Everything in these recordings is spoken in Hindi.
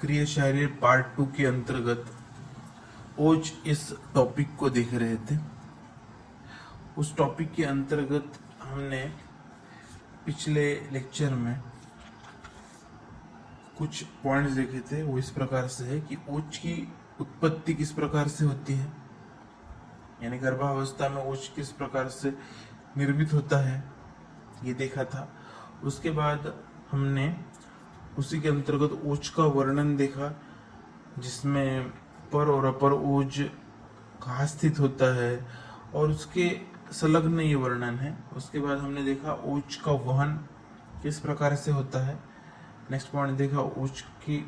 क्रिया शायरी पार्ट 2 के अंतर्गत ओज इस टॉपिक को देख रहे थे। उस टॉपिक के अंतर्गत हमने पिछले लेक्चर में कुछ पॉइंट्स देखे थे। वो इस प्रकार से है कि ओज की उत्पत्ति किस प्रकार से होती है, यानी गर्भावस्था में ओज किस प्रकार से निर्मित होता है, ये देखा था। उसके बाद हमने उसी के अंतर्गत ओज का वर्णन देखा, जिसमें पर और अपर ओज कहाँ स्थित होता है और उसके संलग्न ये वर्णन है। उसके बाद हमने देखा ओज का वहन किस प्रकार से होता है। नेक्स्ट पॉइंट देखा ओज की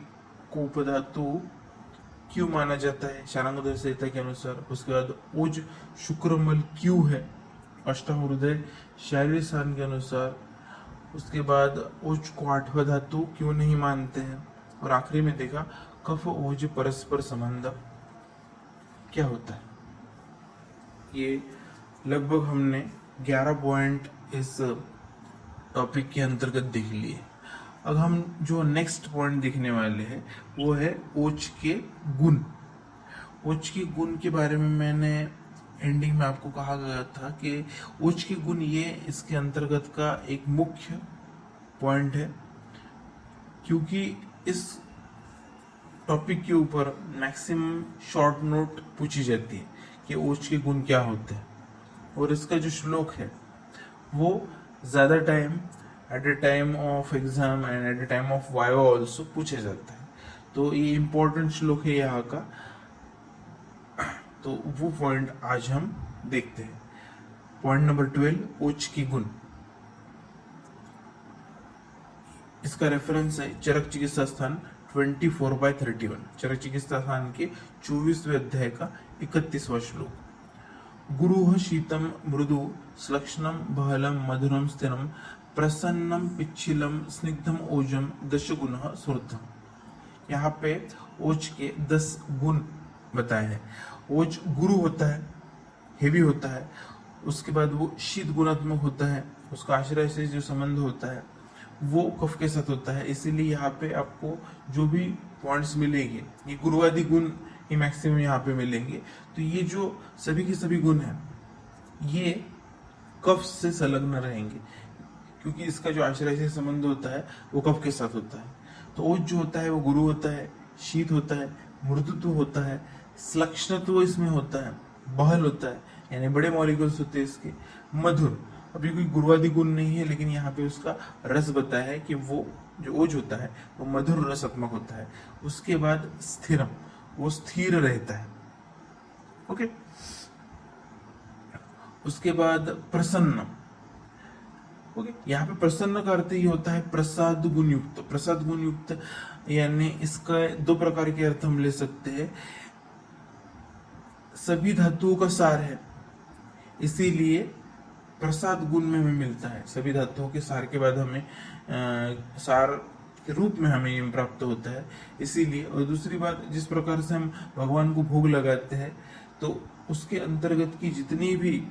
को उपधातु क्यों माना जाता है शार्ंगधर संहिता के अनुसार। उसके बाद ओज शुक्रमल क्यों है अष्टाहृदय शारीरिक स्थान के अनुसार। उसके बाद ओज को आठवां धातु क्यों नहीं मानते हैं। और आखिरी में देखा कफ ओज परस्पर संबंध क्या होता है। ये लगभग हमने 11 पॉइंट इस टॉपिक के अंतर्गत देख लिए। अब हम जो नेक्स्ट पॉइंट देखने वाले हैं वो है ओज के गुण। ओज के गुण के बारे में मैंने एंडिंग में आपको कहा गया था कि ओज के गुण ये इसके अंतर्गत का एक मुख्य पॉइंट है, क्योंकि इस टॉपिक के ऊपर मैक्सिमम शॉर्ट नोट पूछी जाती है कि ओज के गुण क्या होते हैं। और इसका जो श्लोक है वो ज्यादा time at the time of exam and at the time of viva also पूछा जाता है। तो ये इंपॉर्टेंट श्लोक है यहाँ का, तो वो पॉइंट आज हम देखते हैं। पॉइंट नंबर 12 ओज के गुण। इसका रेफरेंस है चरक चिकित्सा स्थान 24/31, चरक चिकित्सा स्थान के 24वें अध्याय का 31वां श्लोक। गुरुः शीतम मृदु श्लक्ष्णम बहलम मधुरम स्थिरम प्रसन्नम पिच्छिलम स्निग्धम ओजम दशगुणः स्मृतम्। यहाँ पे ओज के 10 गुण बताए हैं। ओज गुरु होता है, हेवी होता है। उसके बाद वो शीत गुणात्मक होता है, उसका आश्रय से जो संबंध होता है वो कफ के साथ होता है। इसीलिए यहाँ पे आपको जो भी पॉइंट्स मिलेंगे ये गुरुवादी गुण ही मैक्सिमम यहाँ पे मिलेंगे। तो ये जो सभी के सभी गुण हैं ये कफ से संलग्न रहेंगे, क्योंकि इसका जो आश्रय से संबंध होता है वो कफ के साथ होता है। तो ओज जो होता है वो गुरु होता है, शीत होता है, मृदुत्व होता है, श्लक्ष्णत्व इसमें होता है, बहल होता है यानी बड़े मॉलिक्यूल्स होते हैं इसके, मधुर। अभी कोई गुरुवादी गुण नहीं है, लेकिन यहाँ पे उसका रस बताया है कि वो जो ओज होता है वो मधुर रसात्मक होता है। उसके बाद स्थिरम, वो स्थिर रहता है। ओके। उसके बाद प्रसन्न। ओके, यहाँ पे प्रसन्न का अर्थ ये होता है प्रसाद गुण युक्त। प्रसाद गुण युक्त यानी इसका 2 प्रकार के अर्थ हम ले सकते हैं। सभी धातुओं का सार है, इसीलिए प्रसाद गुण में हमें मिलता है। सभी धातुओं के सार के बाद हमें सार के रूप में हमें ये प्राप्त होता है, इसीलिए। और दूसरी बात, जिस प्रकार से हम भगवान को भोग लगाते हैं तो उसके अंतर्गत की जितनी भी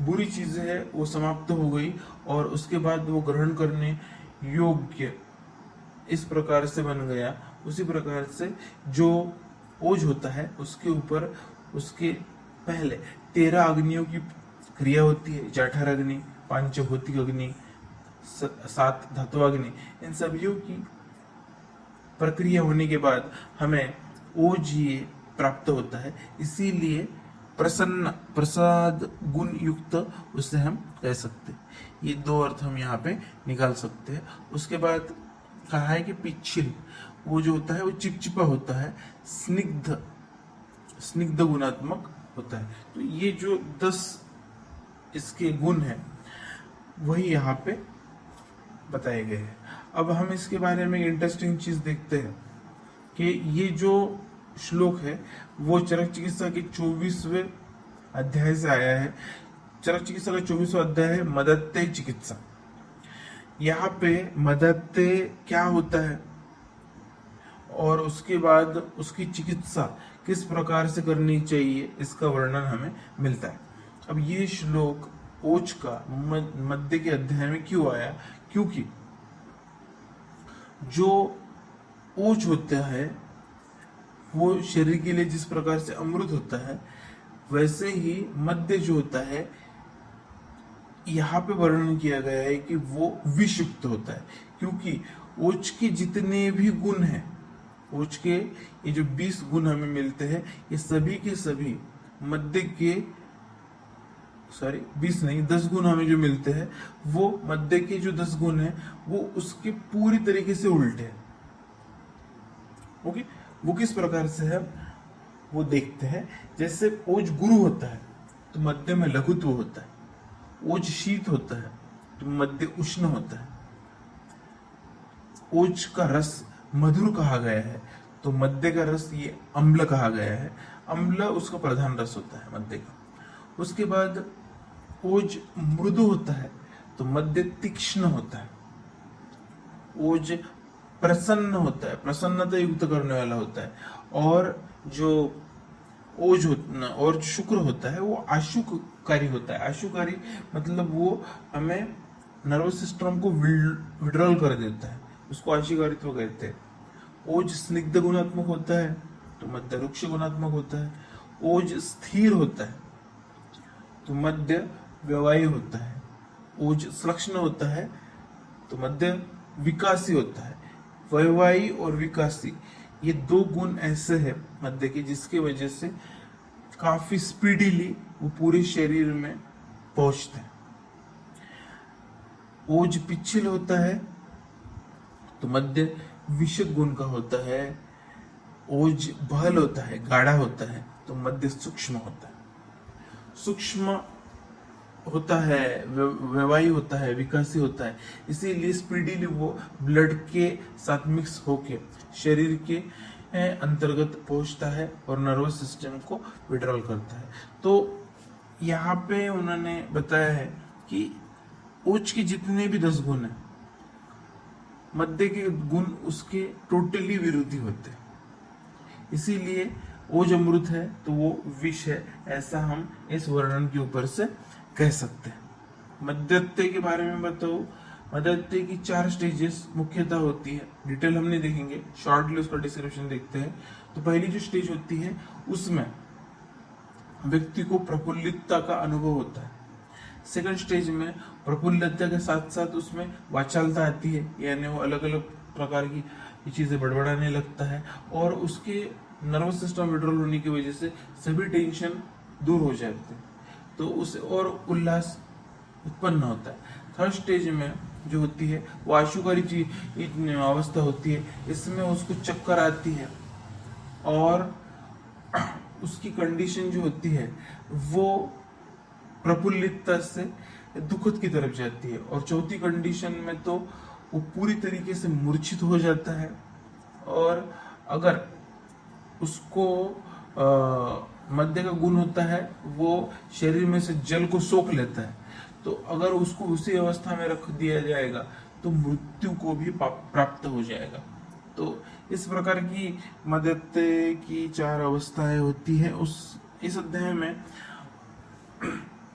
बुरी चीजें हैं वो समाप्त हो गई और उसके बाद वो ग्रहण करने योग्य इस प्रकार से बन गया। उसी प्रकार से जो ओज होता है उसके ऊपर उसके पहले 13 अग्नियों की क्रिया होती है। जठर अग्नि, पांचभौतिक अग्नि, 7 धातुअग्नि, इन सभी की प्रक्रिया होने के बाद हमें ओज ये प्राप्त होता है। इसीलिए प्रसन्न, प्रसाद गुण युक्त उसे हम कह सकते हैं। ये 2 अर्थ हम यहाँ पे निकाल सकते हैं। उसके बाद कहा है कि पिच्छिल, वो जो होता है वो चिपचिपा होता है, स्निग्ध, स्निग्ध गुणात्मक होता है। तो ये जो 10 इसके गुण हैं वही यहाँ पे बताए गए हैं। अब हम इसके बारे में इंटरेस्टिंग चीज देखते हैं कि ये जो श्लोक है वो चरक चिकित्सा के 24वें अध्याय से आया है। चरक चिकित्सा का 24वां अध्याय है मदत्ते चिकित्सा। यहाँ पे मदत्ते क्या होता है और उसके बाद उसकी चिकित्सा किस प्रकार से करनी चाहिए इसका वर्णन हमें मिलता है। अब ये श्लोक ओज का मध्य के अध्याय में क्यों आया, क्योंकि जो ओज होता है वो शरीर के लिए जिस प्रकार से अमृत होता है, वैसे ही मध्य जो होता है यहाँ पे वर्णन किया गया है कि वो विषयुक्त होता है, क्योंकि ओज के जितने भी गुण हैं, ओज के ये जो 20 गुण हमें मिलते हैं, ये सभी के सभी मध्य के 20 नहीं 10 गुण हमें जो मिलते हैं, वो मध्य के जो 10 गुण हैं वो उसके पूरी तरीके से उल्टे हैं। ओके, वो किस प्रकार से है वो देखते हैं। जैसे ओज गुरु होता है तो मध्य में लघुत्व होता है, ओज शीत होता है तो मध्य उष्ण होता है, ओज का रस मधुर कहा गया है तो मध्य का रस ये अम्ल कहा गया है, अम्ल उसका प्रधान रस होता है मध्य का। उसके बाद ओज मृदु होता है तो मध्य तीक्ष्ण होता है, ओज प्रसन्न होता है, प्रसन्नता युक्त करने वाला होता है, और जो ओज और जो शुक्र होता है वो आशुकारी होता है। आशुकारी मतलब वो हमें नर्वस सिस्टम को विड्रॉल कर देता है, उसको आशुकारित्व कहते हैं। ओज स्निग्ध गुणात्मक होता है तो मध्य रुक्ष गुणात्मक होता है, ओज स्थिर होता है तो मध्य व्यवायी होता है, ओज श्लक्ष्ण होता है तो मध्य विकासी होता है। व्यवायी और विकासी ये दो गुण ऐसे हैं मध्य के जिसकी वजह से काफी स्पीडीली वो पूरे शरीर में पहुंचते हैं। ओज पिछल होता है तो मध्य विषक गुण का होता है, ओज बहल होता है गाढ़ा होता है तो मध्य सूक्ष्म होता है। सूक्ष्म होता है, व्यवाही होता है, विकासी होता है, इसीलिए स्पीडीली वो ब्लड के साथ मिक्स होके शरीर के अंतर्गत पहुंचता है और नर्वस सिस्टम को विड्रॉल करता है। तो यहाँ पे उन्होंने बताया है कि ओज के जितने भी 10 गुण हैं, मध्य के गुण उसके टोटली विरोधी होते हैं, इसीलिए ओज अमृत है तो वो विष है, ऐसा हम इस वर्णन के ऊपर से कह सकते हैं। मध्यत्व के बारे में बताओ, मध्यत्व की 4 स्टेजेस मुख्यतः होती है, डिटेल हमने देखेंगे, शॉर्टली उसका डिस्क्रिप्शन देखते हैं। तो पहली जो स्टेज होती है उसमें व्यक्ति को प्रफुल्लितता का अनुभव होता है। सेकंड स्टेज में प्रफुल्लितता के साथ साथ उसमें वाचालता आती है, यानी वो अलग अलग प्रकार की चीजें बड़बड़ाने लगता है और उसके नर्वस सिस्टम विड्रॉल होने की वजह से सभी टेंशन दूर हो जाते हैं, तो उसे और उल्लास उत्पन्न होता है। थर्ड स्टेज में जो होती है वो आशुकारी अवस्था होती है, इसमें उसको चक्कर आती है और उसकी कंडीशन जो होती है वो प्रफुल्लितता से दुखद की तरफ जाती है। और चौथी कंडीशन में तो वो पूरी तरीके से मूर्छित हो जाता है, और अगर उसको मध्य का गुण होता है वो शरीर में से जल को सोख लेता है, तो अगर उसको उसी अवस्था में रख दिया जाएगा तो मृत्यु को भी प्राप्त हो जाएगा। तो इस प्रकार की मध्यत्व की 4 अवस्थाएं होती है। इस अध्याय में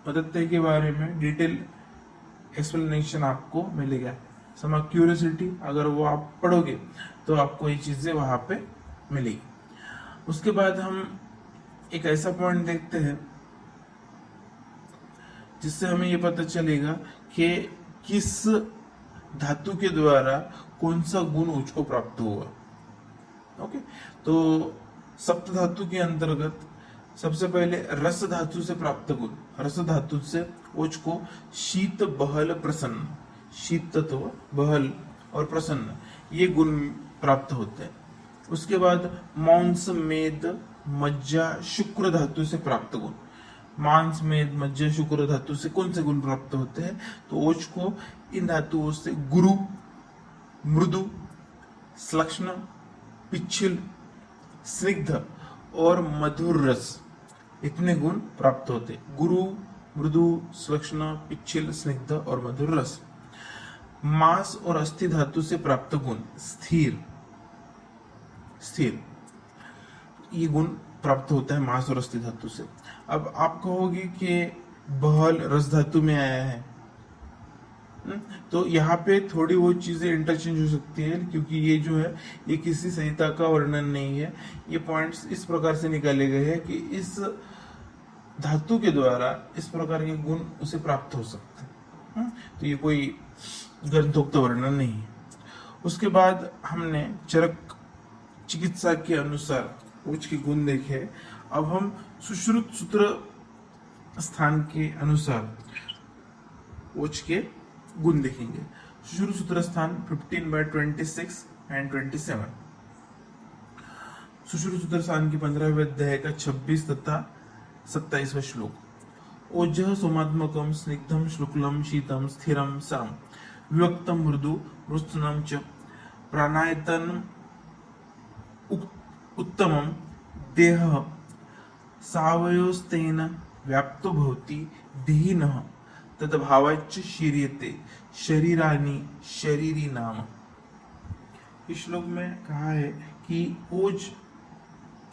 मध्यत्व के बारे में डिटेल एक्सप्लेनेशन आपको मिलेगा। समा क्यूरियोसिटी अगर वो आप पढ़ोगे तो आपको ये चीजें वहां पे मिलेगी। उसके बाद हम एक ऐसा पॉइंट देखते हैं जिससे हमें ये पता चलेगा कि किस धातु के द्वारा कौन सा गुण ओज को प्राप्त हुआ। ओके, तो सप्त धातु के अंतर्गत सबसे पहले रस धातु से प्राप्त गुण, रस धातु से ओज को शीत बहल प्रसन्न, शीत तत्व बहल और प्रसन्न ये गुण प्राप्त होते हैं। उसके बाद मांस मेद मज्जा शुक्र धातु से प्राप्त गुण, मांस मेद मज्जा शुक्र धातु से कौन से गुण प्राप्त होते हैं, तो ओज को इन धातुओं से गुरु, मृदु, श्लक्ष्ण, पिच्छल, स्निग्ध और मधुर रस इतने गुण प्राप्त होते। गुरु, मृदु, श्लक्ष्ण, पिच्छल, स्निग्ध और मधुर रस। मांस और अस्थि धातु से प्राप्त गुण स्थिर, स्थिर ये गुण प्राप्त होता है मांस और अस्थि धातु से। अब आप कहोगे कि बहल रस धातु में आया है, तो यहाँ पे थोड़ी बहुत चीजें इंटरचेंज हो सकती है, क्योंकि ये जो है ये किसी संहिता का वर्णन नहीं है। ये पॉइंट्स इस प्रकार से निकाले गए हैं कि इस धातु के द्वारा इस प्रकार के गुण उसे प्राप्त हो सकते हैं। तो ये कोई ग्रंथोक्त वर्णन नहीं है। उसके बाद हमने चरक चिकित्सा के अनुसार ओज के गुण देखे। अब हम सुश्रुत सूत्र स्थान के अनुसार ओज के गुण देखेंगे। सुश्रुत सूत्र स्थान 15/26 एंड 27। सुश्रुत सूत्र स्थान की 15वें अध्याय का 26 तथा 27वां श्लोक। ओजः सोमात्मकम स्निग्धम शुक्लम शीतम स्थिरम सरम विवक्तम मृदु मृत्सुनम च प्राणायतन उत्तमम देह सावयोस्तेन व्याप्तो भवति देहिनः तद्भावाच्च शीर्यते शरीरानि शरीरी नाम। इस श्लोक में कहा है कि ओज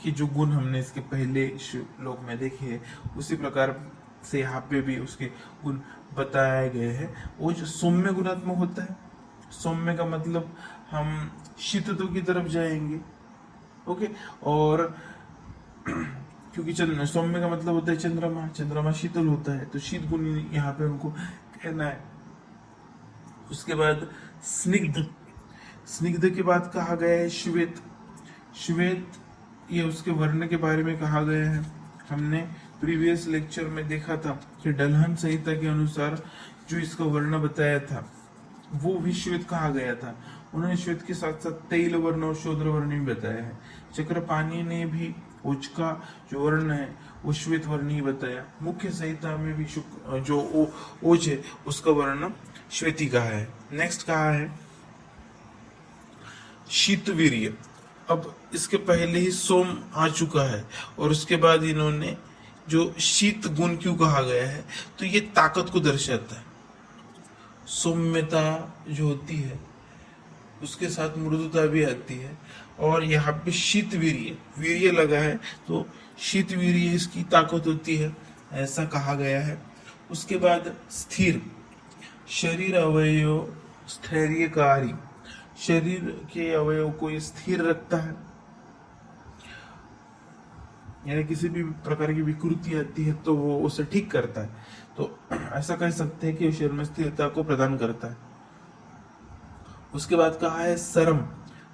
के जो गुण हमने इसके पहले श्लोक में देखे हैं, उसी प्रकार से यहाँ पे भी उसके गुण बताए गए हैं। ओज सौम्य गुणात्मक होता है। सौम्य का मतलब हम शीतत्व की तरफ जाएंगे। ओके, और क्योंकि सौम्य का मतलब होता है चंद्रमा, चंद्रमा शीतल होता है, तो शीत गुण यहाँ पे उनको कहना है। उसके बाद स्निग्ध, स्निग्ध के बाद कहा गया है श्वेत। श्वेत ये उसके वर्ण के बारे में कहा गया है। हमने प्रीवियस लेक्चर में देखा था कि डलहन संहिता के अनुसार जो इसका वर्ण बताया था वो भी श्वेत कहा गया था। उन्होंने श्वेत के साथ साथ तैल वर्ण और शूद्र वर्ण भी बताया है। चक्रपाणी ने भी ओज का जो वर्ण है वो श्वेत वर्ण ही बताया। मुख्य संहिता में भी जो ओज है उसका वर्ण श्वेती का है। नेक्स्ट कहा है शीतवीर्य। अब इसके पहले ही सोम आ चुका है और उसके बाद इन्होंने जो शीत गुण क्यों कहा गया है, तो ये ताकत को दर्शाता है। सौम्यता जो होती है उसके साथ मृदुता भी आती है, और यहाँ पे शीत वीर्य, वीर्य लगा है तो शीत वीर्य इसकी ताकत होती है, ऐसा कहा गया है। उसके बाद स्थिर, शरीर अवयव स्थैर्यकारी, शरीर के अवयव को स्थिर रखता है, यानी किसी भी प्रकार की विकृति आती है तो वो उसे ठीक करता है। तो ऐसा कह सकते हैं कि शरीर में स्थिरता को प्रदान करता है। उसके बाद कहा है सरम।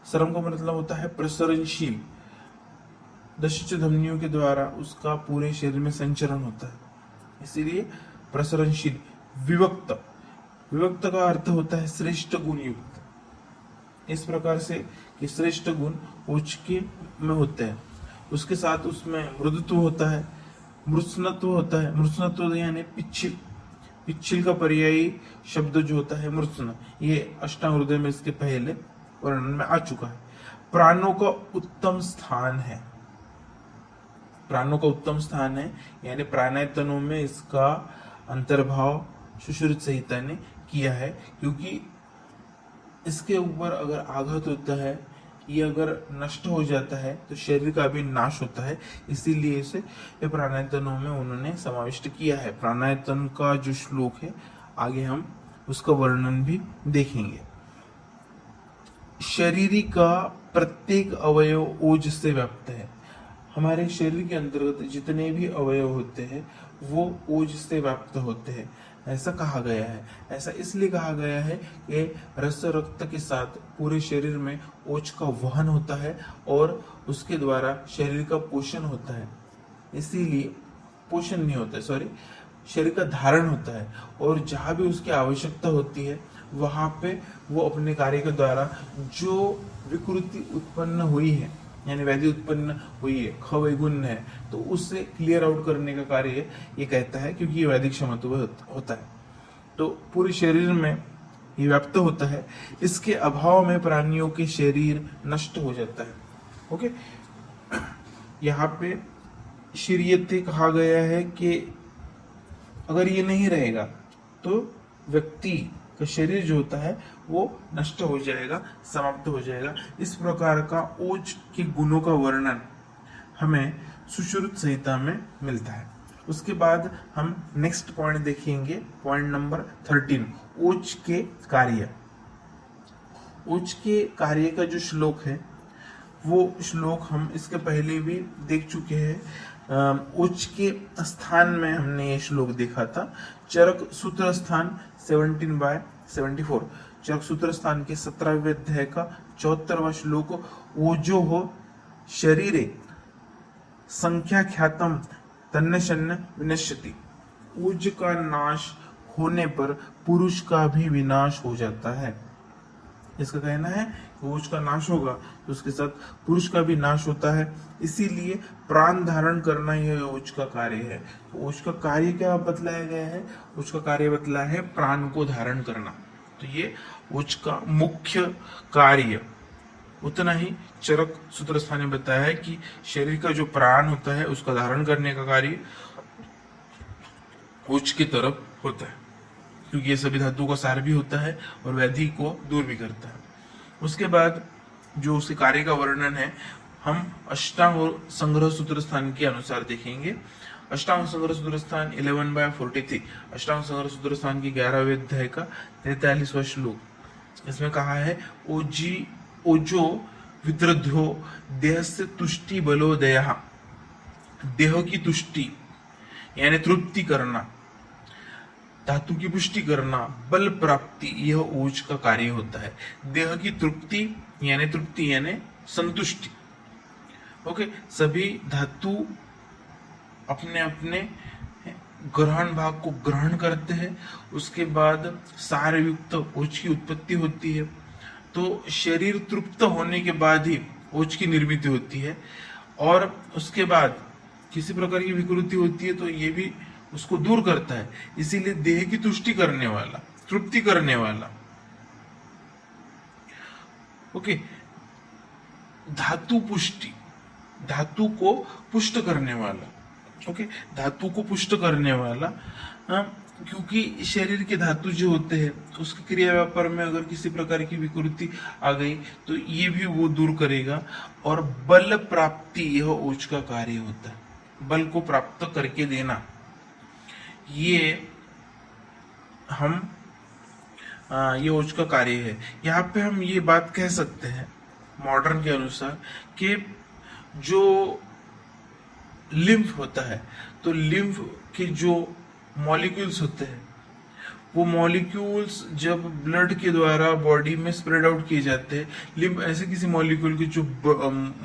सरम का मतलब होता है प्रसरणशील, दशच धमनियों के द्वारा उसका पूरे शरीर में संचरण होता है, इसीलिए प्रसरणशील। विवक्त, विवक्त का अर्थ होता है श्रेष्ठ गुण युक्त। इस प्रकार से कि श्रेष्ठ गुण ओज के में होते हैं। उसके साथ उसमें मृदुत्व होता है, मृत्सनत्व होता है। मृत्सनत्व यानी पिच्छिल, पिच्छिल का पर्यायी शब्द जो होता है मृत्सन, ये अष्टांग में इसके पहले वर्णन में आ चुका है। प्राणों का उत्तम स्थान है, प्राणों का उत्तम स्थान है, यानी प्राणायतनों में इसका अंतर्भाव सुश्रुत संहिता ने किया है, क्योंकि इसके ऊपर अगर आघात होता है, ये अगर नष्ट हो जाता है तो शरीर का भी नाश होता है, इसीलिए इसे प्राणायतनों में उन्होंने समाविष्ट किया है। प्राणायतन का जो श्लोक है आगे हम उसका वर्णन भी देखेंगे। शरीर का प्रत्येक अवयव ओज से व्याप्त है। हमारे शरीर के अंतर्गत जितने भी अवयव होते हैं वो ओज से व्याप्त होते हैं, ऐसा कहा गया है। ऐसा इसलिए कहा गया है कि रस रक्त के साथ पूरे शरीर में ओज का वहन होता है और उसके द्वारा शरीर का पोषण होता है। इसीलिए पोषण नहीं होता है, सॉरी, शरीर का धारण होता है, और जहां भी उसकी आवश्यकता होती है वहां पे वो अपने कार्य के द्वारा जो विकृति उत्पन्न हुई है, यानी व्याधि उत्पन्न हुई है, खवैगुण्य है, तो उससे क्लियर आउट करने का कार्य ये कहता है, क्योंकि ये वैदिक क्षमत्व होता है, तो पूरे शरीर में ये व्याप्त होता है। इसके अभाव में प्राणियों के शरीर नष्ट हो जाता है। ओके, यहाँ पे शरीयते कहा गया है कि अगर ये नहीं रहेगा तो व्यक्ति का शरीर जो होता है वो नष्ट हो जाएगा, समाप्त हो जाएगा। इस प्रकार का ओज के गुणों का वर्णन हमें सुश्रुत संहिता में मिलता है। उसके बाद हम नेक्स्ट पॉइंट देखेंगे, पॉइंट नंबर 13, ओज के कार्य। ओज के कार्य का जो श्लोक है वो श्लोक हम इसके पहले भी देख चुके हैं। ओज के स्थान में हमने ये श्लोक देखा था, चरक सूत्र स्थान 17/74। चरक सूत्र स्थान के 17वें अध्याय का 74वां श्लोक, ओजो हो शरीरे संख्या ख्यातम तन्नशन्न विनश्यति। ओज का नाश होने पर पुरुष का भी विनाश हो जाता है। इसका कहना है ओज का नाश होगा तो उसके साथ पुरुष का भी नाश होता है, इसीलिए प्राण धारण करना यह ओज का कार्य है। तो ओज का कार्य क्या बतलाया गया है? ओज का कार्य बतलाया है प्राण को धारण करना। तो ये ओज का मुख्य कार्य। उतना ही चरक सूत्र स्थान ने बताया है कि शरीर का जो प्राण होता है उसका धारण करने का कार्य ओज की तरफ होता है, क्योंकि ये सभी धातुओं का सार भी होता है और व्याधि को दूर भी करता है। उसके बाद जो उसके कार्य का वर्णन है हम अष्टांग संग्रह सूत्र स्थान के अनुसार देखेंगे। अष्टांग संग्रह सूत्र स्थान 11/43, अष्टांग संग्रह सूत्र स्थान की 11वें अध्याय का 43वां श्लोक। इसमें कहा है ओजो विद्रध्यो देह से तुष्टि बलोदया। देह की तुष्टि यानी तृप्ति करना, धातु की पुष्टि करना, बल प्राप्ति, यह ओज का कार्य होता है। देह की तृप्ति यानी संतुष्टि। ओके, सभी धातु अपने अपने ग्रहण भाग को ग्रहण करते हैं, उसके बाद सार युक्त ओज की उत्पत्ति होती है। तो शरीर तृप्त होने के बाद ही ओज की निर्मित होती है, और उसके बाद किसी प्रकार की विकृति होती है तो ये भी उसको दूर करता है। इसीलिए देह की तुष्टि करने वाला, तृप्ति करने वाला, ओके, धातु पुष्टि, धातु को पुष्ट करने वाला, ओके, धातु को पुष्ट करने वाला। क्योंकि शरीर के धातु जो होते हैं उसके क्रिया व्यापार में अगर किसी प्रकार की विकृति आ गई तो ये भी वो दूर करेगा। और बल प्राप्ति, यह ओज का कार्य होता है। बल को प्राप्त करके देना, ये ओज का कार्य है। यहाँ पे हम ये बात कह सकते हैं मॉडर्न के अनुसार कि जो लिम्फ होता है, तो लिम्फ के जो मॉलिक्यूल्स होते हैं, वो मॉलिक्यूल्स जब ब्लड के द्वारा बॉडी में स्प्रेड आउट किए जाते हैं, लिम्फ ऐसे किसी मॉलिक्यूल की जो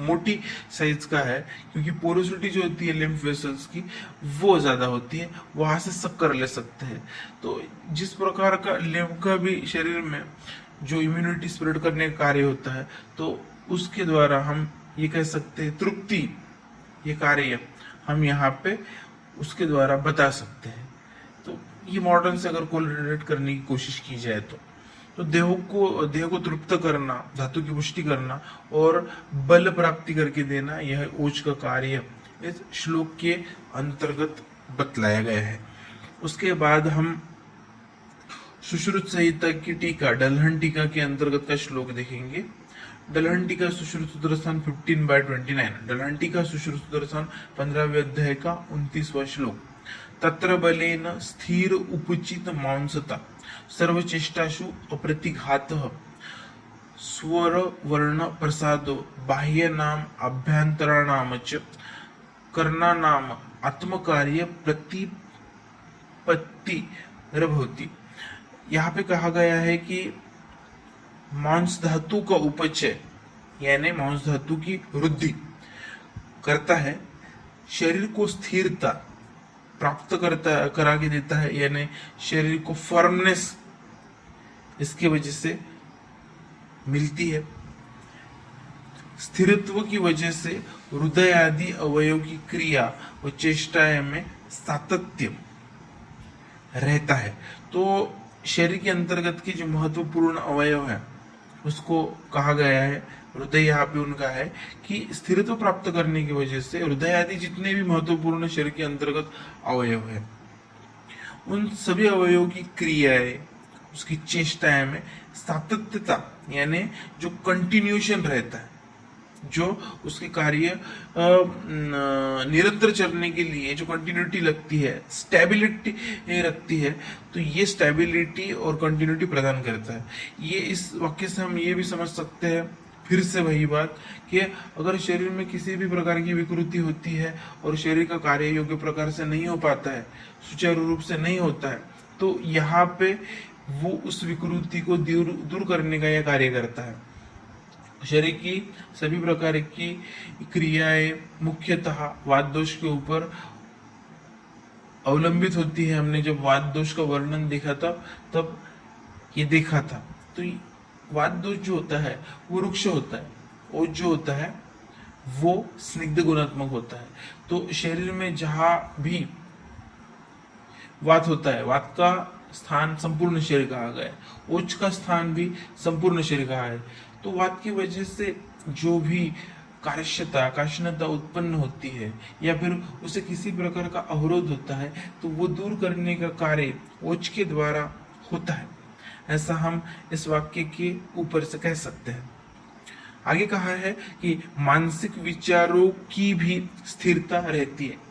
मोटी साइज का है, क्योंकि पोरोसिटी जो होती है लिम्फ वेसल्स की वो ज्यादा होती है, वहां से सक कर ले सकते हैं। तो जिस प्रकार का लिम्फ का भी शरीर में जो इम्यूनिटी स्प्रेड करने का कार्य होता है, तो उसके द्वारा हम ये कह सकते हैं तृप्ति, ये कार्य हम यहाँ पे उसके द्वारा बता सकते हैं। तो ये मॉडर्न से अगर कोरिलेट करने की कोशिश की जाए तो देह को तृप्त करना, धातु की पुष्टि करना और बल प्राप्ति करके देना, यह ओज का कार्य इस श्लोक के अंतर्गत बतलाया गया है। उसके बाद हम सुश्रुत संहिता की टीका, डलहन टीका के अंतर्गत का श्लोक देखेंगे। डलहन टीका सुश्रुत सूत्र स्थान 15/29, डलहन टीका सुश्रुत सूत्र स्थान 15वें अध्याय का 29वां श्लोक। तत्र बलेन स्थिर उपचित मांसता सर्वचेष्टासु अप्रतिघातः स्वर वर्ण प्रसादो बाह्य नाम अभ्यंतराणाम च कर्णानाम आत्मकार्य प्रतिपत्ति रभवति। यहाँ पे कहा गया है कि मांस धातु का उपचय यानी मांस धातु की वृद्धि करता है, शरीर को स्थिरता प्राप्त करा के देता है, यानी शरीर को फर्मनेस इसकी वजह से मिलती है। स्थिरत्व की वजह से हृदय आदि अवयव की क्रिया व चेष्टाएं में सातत्य रहता है। तो शरीर के अंतर्गत के जो महत्वपूर्ण अवयव है उसको कहा गया है, हृदय यहाँ पे उनका है कि स्थिरत्व प्राप्त करने की वजह से हृदय आदि जितने भी महत्वपूर्ण शरीर के अंतर्गत अवयव है उन सभी अवयवों की क्रियाएं, उसकी चेष्टाएं में सातत्यता यानी जो कंटिन्यूएशन रहता है, जो उसके कार्य निरंतर चलने के लिए जो कंटिन्यूटी लगती है, स्टेबिलिटी रखती है, तो ये स्टेबिलिटी और कंटिन्यूटी प्रदान करता है। ये इस वाक्य से हम ये भी समझ सकते हैं, फिर से वही बात कि अगर शरीर में किसी भी प्रकार की विकृति होती है और शरीर का कार्य योग्य प्रकार से नहीं हो पाता है, सुचारू रूप से नहीं होता है, तो यहाँ पे वो उस विकृति को दूर करने का यह कार्य करता है। शरीर की सभी प्रकार की क्रियाएं मुख्यतः वात दोष के ऊपर अवलंबित होती है। हमने जब वात दोष का वर्णन देखा था तब ये देखा था। तो वात दोष जो होता है वो रुक्ष होता है, और जो होता है वो स्निग्ध गुणात्मक होता है। तो शरीर में जहां भी वात होता है, वात का स्थान संपूर्ण शरीर कहा गया है, ओज का स्थान भी संपूर्ण शरीर कहा है। तो वात की वजह से जो भी कार्यक्षता काष्णता उत्पन्न होती है या फिर उसे किसी प्रकार का अवरोध होता है, तो वो दूर करने का कार्य ओज के द्वारा होता है। ऐसा हम इस वाक्य के ऊपर से कह सकते हैं। आगे कहा है कि मानसिक विचारों की भी स्थिरता रहती है।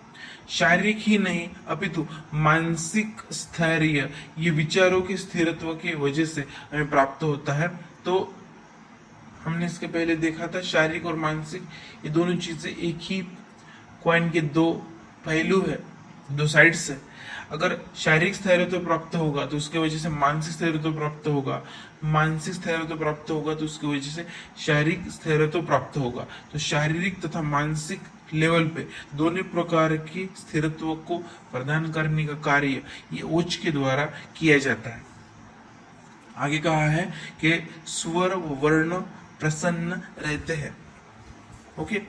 शारीरिक ही नहीं अपितु मानसिक स्थैर्य ये विचारों के स्थिरत्व की वजह से हमें प्राप्त होता है। तो हमने इसके पहले देखा था शारीरिक और मानसिक ये दोनों चीजें एक ही कॉइन के दो पहलू है, दो साइड्स है। अगर शारीरिक स्थैर्यत्व प्राप्त होगा तो उसके वजह से मानसिक स्थैर्यत्व प्राप्त होगा, मानसिक स्थैर्यत्व प्राप्त होगा तो उसकी वजह से शारीरिक स्थैर्यत्व प्राप्त होगा। तो शारीरिक तथा मानसिक लेवल पे दोनों प्रकार की स्थिरत्व को प्रदान करने का कार्य ये ओज के द्वारा किया जाता है। आगे कहा है कि स्वर वर्ण प्रसन्न रहते हैं। ओके,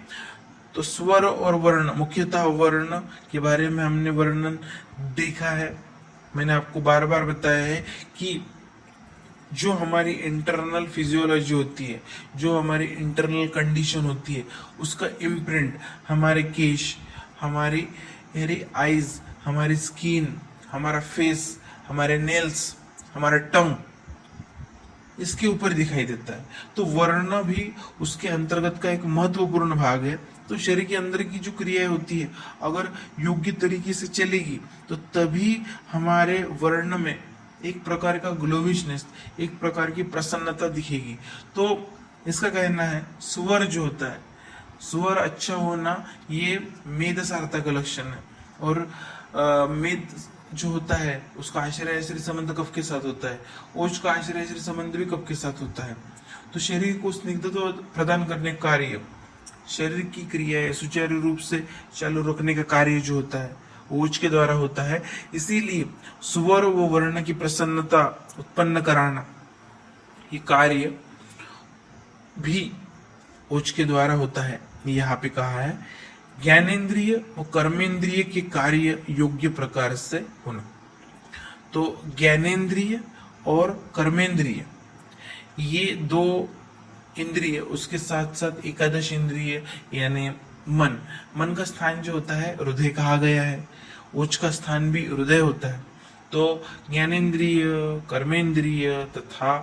तो स्वर और वर्ण, मुख्यतः वर्ण के बारे में हमने वर्णन देखा है। मैंने आपको बार बार बताया है कि जो हमारी इंटरनल फिजियोलॉजी होती है, जो हमारी इंटरनल कंडीशन होती है, उसका इम्प्रिंट हमारे केश, हमारी आईज, हमारी स्किन, हमारा फेस, हमारे नेल्स, हमारा टंग, इसके ऊपर दिखाई देता है। तो वर्ण भी उसके अंतर्गत का एक महत्वपूर्ण भाग है। तो शरीर के अंदर की जो क्रियाएं होती है अगर योग्य तरीके से चलेगी तो तभी हमारे वर्ण में एक प्रकार का ग्लोविशनेस, एक प्रकार की प्रसन्नता दिखेगी। तो इसका कहना है स्वर जो होता है, स्वर अच्छा होना ये मेद सारता का लक्षण है। और मेद जो होता है उसका आश्रय आश्रय संबंध कफ के साथ होता है, ओज का आश्रय आश्रय संबंध भी कफ के साथ होता है। तो शरीर को स्निग्धता प्रदान करने का कार्य, शरीर की क्रियाएं सुचारू रूप से चालू रखने का कार्य जो होता है ओज के द्वारा होता है। इसीलिए स्वर व वर्ण की प्रसन्नता उत्पन्न कराना ये कार्य भी ओज के द्वारा होता है। यहाँ पे कहा है ज्ञानेन्द्रिय और कर्मेंद्रिय के कार्य योग्य प्रकार से होना। तो ज्ञानेन्द्रिय और कर्मेंद्रिय ये दो इंद्रिय, उसके साथ साथ एकादश इंद्रिय यानी मन का स्थान जो होता है हृदय कहा गया है, ओज का स्थान भी हृदय होता है। तो ज्ञानेन्द्रिय, कर्मेंद्रिय तथा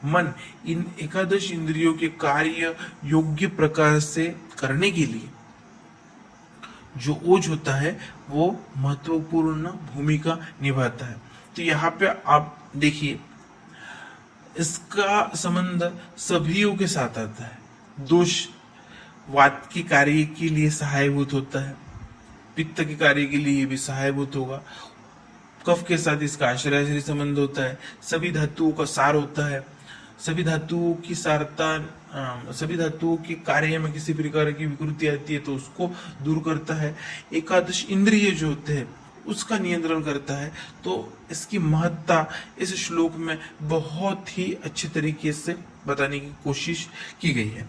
मन, इन एकादश इंद्रियों के कार्य योग्य प्रकार से करने के लिए जो ओज होता है वो महत्वपूर्ण भूमिका निभाता है। तो यहाँ पे आप देखिए इसका संबंध सभीयों के साथ आता है। दोष वात के कार्य के लिए सहायभूत होता है, पित्त के कार्य के लिए भी सहायभूत होगा, कफ के साथ इसका आश्रय संबंध होता है, सभी धातुओं का सार होता है, सभी धातुओं की सारता, सभी धातुओं के कार्य में किसी प्रकार की विकृति आती है तो उसको दूर करता है। एकादश इंद्रिय जो होते हैं उसका नियंत्रण करता है। तो इसकी महत्ता इस श्लोक में बहुत ही अच्छे तरीके से बताने की कोशिश की गई है।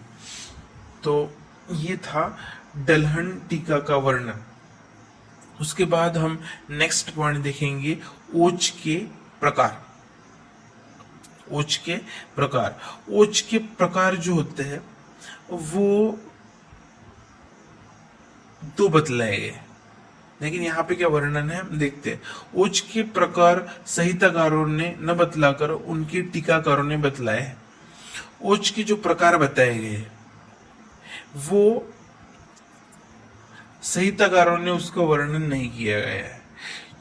तो ये था दलहन टीका का वर्णन। उसके बाद हम नेक्स्ट पॉइंट देखेंगे ओज के प्रकार। ओज के प्रकार, ओज के प्रकार जो होते हैं वो दो बतलाए गए, लेकिन यहाँ पे क्या वर्णन है हम देखते हैं। ओज के प्रकार संहिताकारों ने न बतलाकर उनके टीकाकारों ने बतलाए हैं। ओज के जो प्रकार बताए गए वो संहिताकारों ने उसका वर्णन नहीं किया गया है।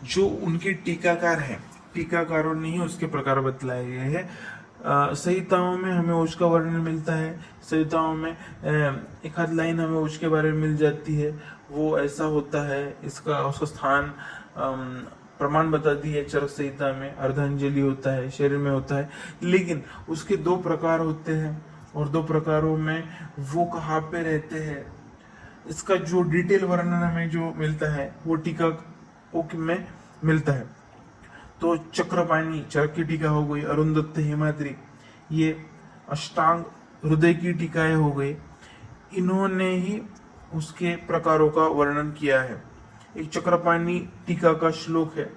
जो उनके टीकाकार हैं, टीकाकारों ने ही उसके प्रकार बतलाए गए हैं। संहिताओं में हमें ओज का वर्णन मिलता है, संहिताओं में एक आध लाइन हमें ओज के बारे में मिल जाती है, वो ऐसा होता है, इसका उसका स्थान प्रमाण बता दी है चरक संहिता में, अर्धांजलि होता है, शरीर में होता है। लेकिन उसके दो प्रकार होते हैं और दो प्रकारों में वो कहाँ पे रहते हैं, इसका जो डिटेल वर्णन हमें जो मिलता है वो टीका में मिलता है। तो चक्रपाणी चरक की टीका हो गई, अरुंधत्त हेमाद्रि ये अष्टांग हृदय की टीकाएं हो गई, इन्होंने ही उसके प्रकारों का वर्णन किया है। एक चक्रपाणी टीका का श्लोक है,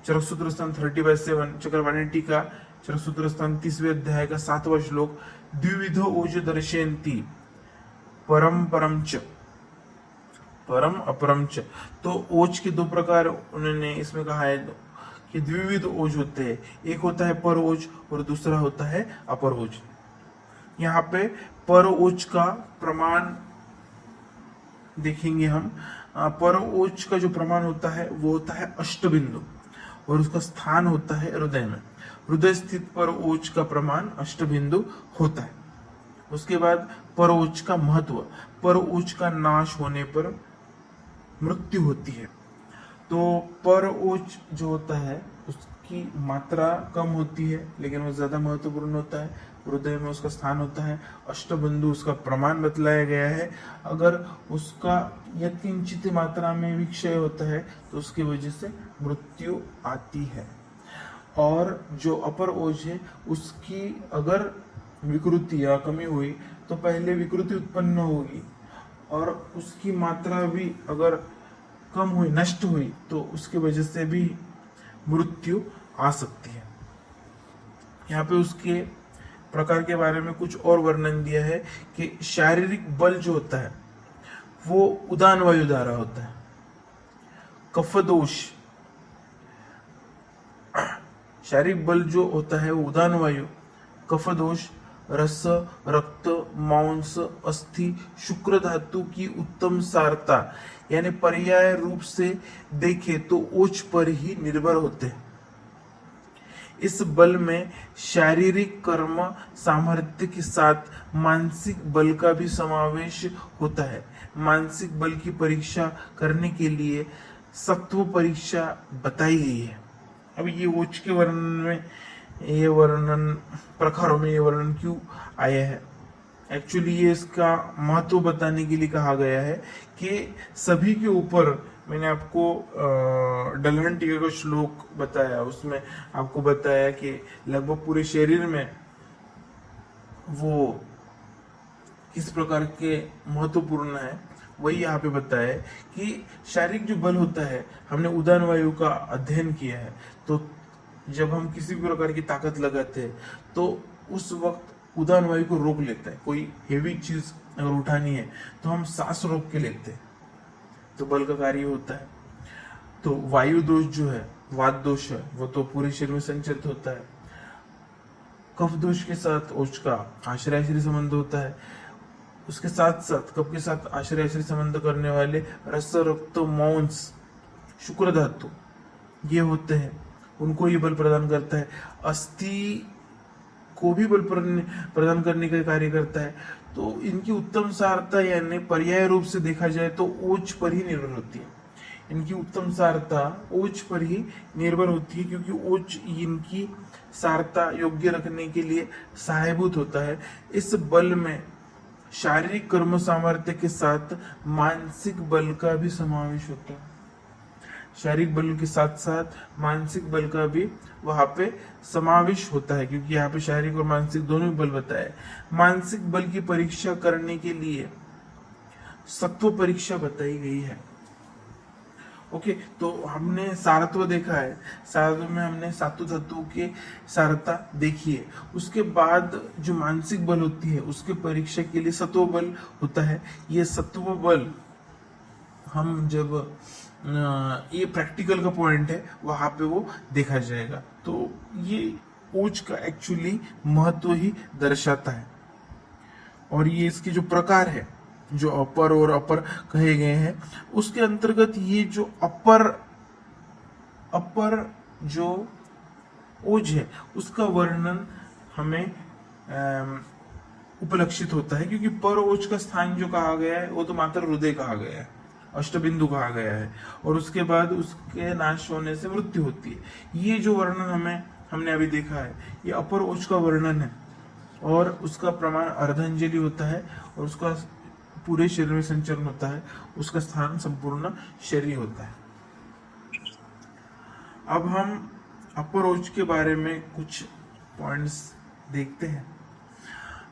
चरक सूत्र स्थान 30/7, चक्रपाणी टीका चरक सूत्र स्थान 30वें अध्याय का 7वां श्लोक, द्विविधो ओज दर्शयन्ति परम परम च, परम अपरम च। तो ओज के दो प्रकार उन्होंने इसमें कहा है कि द्विविध ओज होते हैं, एक होता है पर ओज और दूसरा होता है अपर ओज। यहाँ पे पर ओज का प्रमाण देखेंगे हम। पर ओज का जो प्रमाण होता है वो होता है अष्टबिंदु और उसका स्थान होता है हृदय में। हृदय स्थित पर ओज का प्रमाण अष्टबिंदु होता है। उसके बाद पर ओज का महत्व, पर ओज का नाश होने पर मृत्यु होती है। तो पर ओज जो होता है उसकी मात्रा कम होती है लेकिन वो ज्यादा महत्वपूर्ण होता है, हृदय में उसका स्थान होता है। अष्टबिंदु उसका प्रमाण बतलाया गया है। अगर उसका यत्किंचित मात्रा में भी क्षय होता है तो उसकी वजह से मृत्यु आती है। और जो अपर ओज है उसकी अगर विकृति या कमी हुई तो पहले विकृति उत्पन्न होगी और उसकी मात्रा भी अगर कम हुई, नष्ट हुई, तो उसकी वजह से भी मृत्यु आ सकती है। यहाँ पे उसके प्रकार के बारे में कुछ और वर्णन दिया है कि शारीरिक बल जो होता है वो उदान वायु द्वारा होता है। कफदोष, शारीरिक बल जो होता है वो उदान वायु, कफदोष, रस, रक्त, मांस, अस्थि, शुक्र धातु की उत्तम सारता यानी पर्याय रूप से देखे तो ओज पर ही निर्भर होते हैं। इस बल में शारीरिक कर्म सामर्थ्य के साथ मानसिक बल का भी समावेश होता है। मानसिक बल की परीक्षा करने के लिए सत्व परीक्षा बताई गई है। अब ये ओज के वर्णन में ये वर्णन प्रकारों में ये वर्णन क्यों आया है? एक्चुअली ये इसका महत्व बताने के लिए कहा गया है कि सभी के ऊपर, मैंने आपको डलहन टीका का श्लोक बताया, उसमें आपको बताया कि लगभग पूरे शरीर में वो किस प्रकार के महत्वपूर्ण है, वही यहाँ पे बताया है कि शारीरिक जो बल होता है, हमने उदान वायु का अध्ययन किया है। तो जब हम किसी भी प्रकार की ताकत लगाते हैं तो उस वक्त उदान वायु को रोक लेता है। कोई हेवी चीज अगर उठानी है तो हम सांस रोक के लेते हैं, तो बल का कार्य होता है। तो वायु दोष जो है, वात दोष है, वो तो पूरे शरीर में संचित होता है। कफ दोष के साथ ओज का आश्रय संबंध होता है। उसके साथ साथ कफ के साथ आश्रय संबंध करने वाले रस, रक्त, मांस, शुक्र धातु ये होते हैं, उनको ये बल प्रदान करता है। अस्थि को भी बल प्रदान करने का कार्य करता है। तो इनकी उत्तम सारता यानी पर्याय रूप से देखा जाए तो ओज पर ही निर्भर होती है। इनकी उत्तम सारता ओज पर ही निर्भर होती है, क्योंकि ओज इनकी सारता योग्य रखने के लिए सहायभूत होता है। इस बल में शारीरिक कर्म सामर्थ्य के साथ मानसिक बल का भी समावेश होता है। शारीरिक बल के साथ साथ मानसिक बल का भी वहां पे समावेश होता है, क्योंकि यहाँ पे शारीरिक और मानसिक दोनों बल बताए। मानसिक बल की परीक्षा करने के लिए सत्व परीक्षा बताई गई है। ओके, तो हमने सारत्व देखा है। सारत्व में हमने सातों तत्वों के सारता देखी है। उसके बाद जो मानसिक बल होती है उसके परीक्षा के लिए सत्व बल होता है। ये सत्व बल हम जब ये प्रैक्टिकल का पॉइंट है वहां पे वो देखा जाएगा। तो ये ओज का एक्चुअली महत्व ही दर्शाता है। और ये इसके जो प्रकार है, जो अपर और अपर कहे गए हैं, उसके अंतर्गत ये जो अपर जो ओज है उसका वर्णन हमें उपलक्षित होता है, क्योंकि पर ओज का स्थान जो कहा गया है वो तो मात्र हृदय कहा गया है, अष्टबिंदु कहा गया है, और उसके बाद उसके नाश होने से मृत्यु होती है। ये जो वर्णन हमने अभी देखा है, ये अपर ओज का वर्णन है, और उसका प्रमाण अर्धांजलि होता है, और उसका पूरे शरीर में संचरण होता है, उसका स्थान संपूर्ण शरीर होता है। अब हम अपर ओज के बारे में कुछ पॉइंट्स देखते हैं।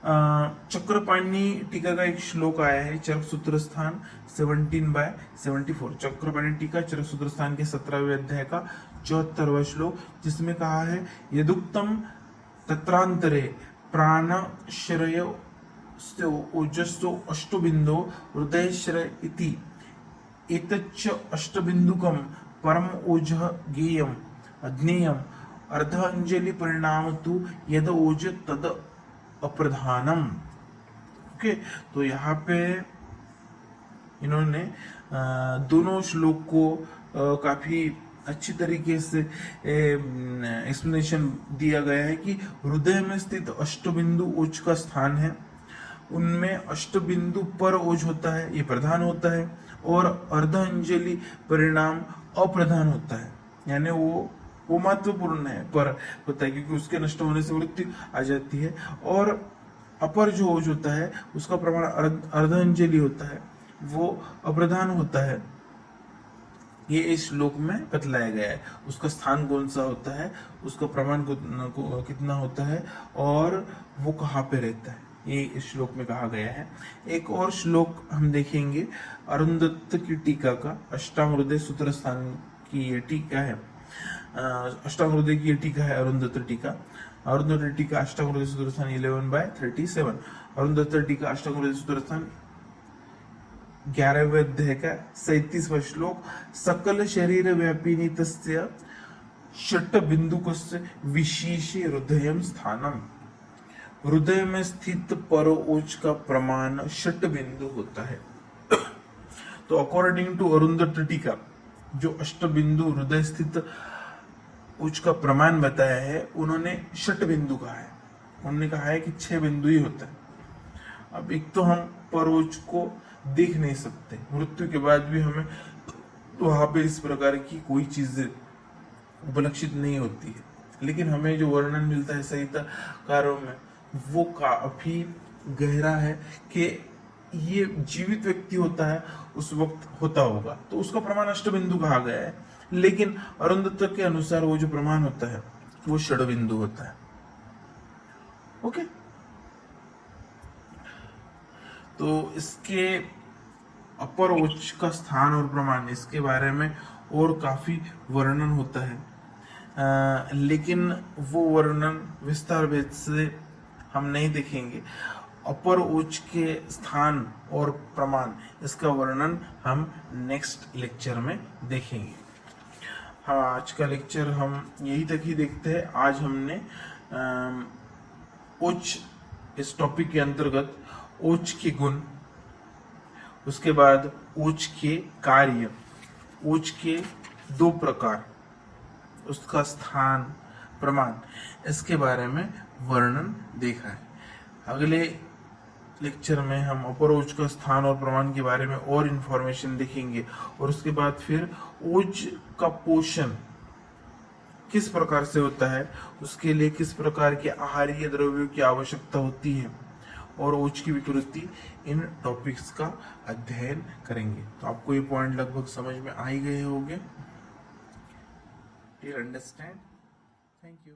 चक्रपाणि टीका का एक श्लोक आया है, चरक सूत्र स्थान 17/74। चक्रपाणि टीका चरक सूत्र स्थान के 17वें अध्याय का 74वां श्लोक, जिसमें कहा है, यदुक्तम तत्रांतरे प्राणश्रय ओजस्सो अष्टबिंदो हृदयश्रय इति एतच्च अष्टबिंदुकम परम ओजः ज्ञेयम् अज्ञेयम् अर्धांजलि परिणाम तु यद ओज तद अप्रधानम। ओके, तो यहाँ पे इन्होंने दोनों श्लोक को काफी अच्छी तरीके से एक्सप्लेनेशन दिया गया है कि हृदय में स्थित अष्टबिंदु ओज का स्थान है, उनमें अष्टबिंदु पर ओज होता है, ये प्रधान होता है, और अर्धांजलि परिणाम अप्रधान होता है, यानी वो महत्वपूर्ण है, पर होता है, क्योंकि उसके नष्ट होने से मृत्यु आ जाती है। और अपर जो ओज होता है उसका प्रमाण अर्धांजलि होता है, वो अप्रधान होता है। ये इस श्लोक में बतलाया गया है, उसका स्थान कौन सा होता है, उसका प्रमाण कितना होता है, और वो कहाँ पे रहता है, ये इस श्लोक में कहा गया है। एक और श्लोक हम देखेंगे, अरुंधत्त की टीका का, अष्टांग हृदय सूत्र स्थान की ये टीका है, अष्टांग हृदय की ये टीका है, अरुंधत्त टीका। अरुंधत्त टीका अष्टांग हृदय सूत्र स्थान 11/37। अरुंधत्त टीका अष्टांग हृदय सूत्र स्थान 11वें अध्याय का 37वां श्लोक, सकल शरीर व्यापिनी तस्य षट् बिंदुकस्य विशेष हृदय स्थानम। हृदय में स्थित पर ओज का प्रमाण षट् बिंदु होता है। तो अकॉर्डिंग टू अरुंधत्त टीका, जो अष्टबिंदु हृदय स्थित ओज का प्रमाण बताया है, उन्होंने षट् बिंदु कहा है। उन्होंने कहा है कि 6 बिंदु ही होता है। अब एक तो हम पर ओज को देख नहीं सकते, मृत्यु के बाद भी हमें वहां पे इस प्रकार की कोई चीज उपलक्षित नहीं होती है, लेकिन हमें जो वर्णन मिलता है संहिताकारों में, वो काफी गहरा है कि ये जीवित व्यक्ति होता है उस वक्त होता होगा, तो उसका प्रमाण अष्टबिंदु कहा गया है। लेकिन अरुंधत्त के अनुसार वो जो प्रमाण होता है वो षड्बिंदु होता है। ओके, तो इसके अपर ओज का स्थान और प्रमाण, इसके बारे में और काफी वर्णन होता है, लेकिन वो वर्णन विस्तार भेद से हम नहीं देखेंगे। अपर ओज के स्थान और प्रमाण, इसका वर्णन हम नेक्स्ट लेक्चर में देखेंगे। हाँ, आज का लेक्चर हम यही तक ही देखते हैं। आज हमने ओज, इस टॉपिक के अंतर्गत ओज के गुण, उसके बाद ओज के कार्य, ओज के 2 प्रकार, उसका स्थान, प्रमाण, इसके बारे में वर्णन देखा है। अगले लेक्चर में हम अपर ओज का स्थान और प्रमाण के बारे में और इंफॉर्मेशन देखेंगे, और उसके बाद फिर ओज का पोषण किस प्रकार से होता है, उसके लिए किस प्रकार के आहारीय द्रव्यों की आवश्यकता होती है, और ओज की विकृति, इन टॉपिक्स का अध्ययन करेंगे। तो आपको ये पॉइंट लगभग समझ में आ ही गए होंगे। Do you understand? Thank you.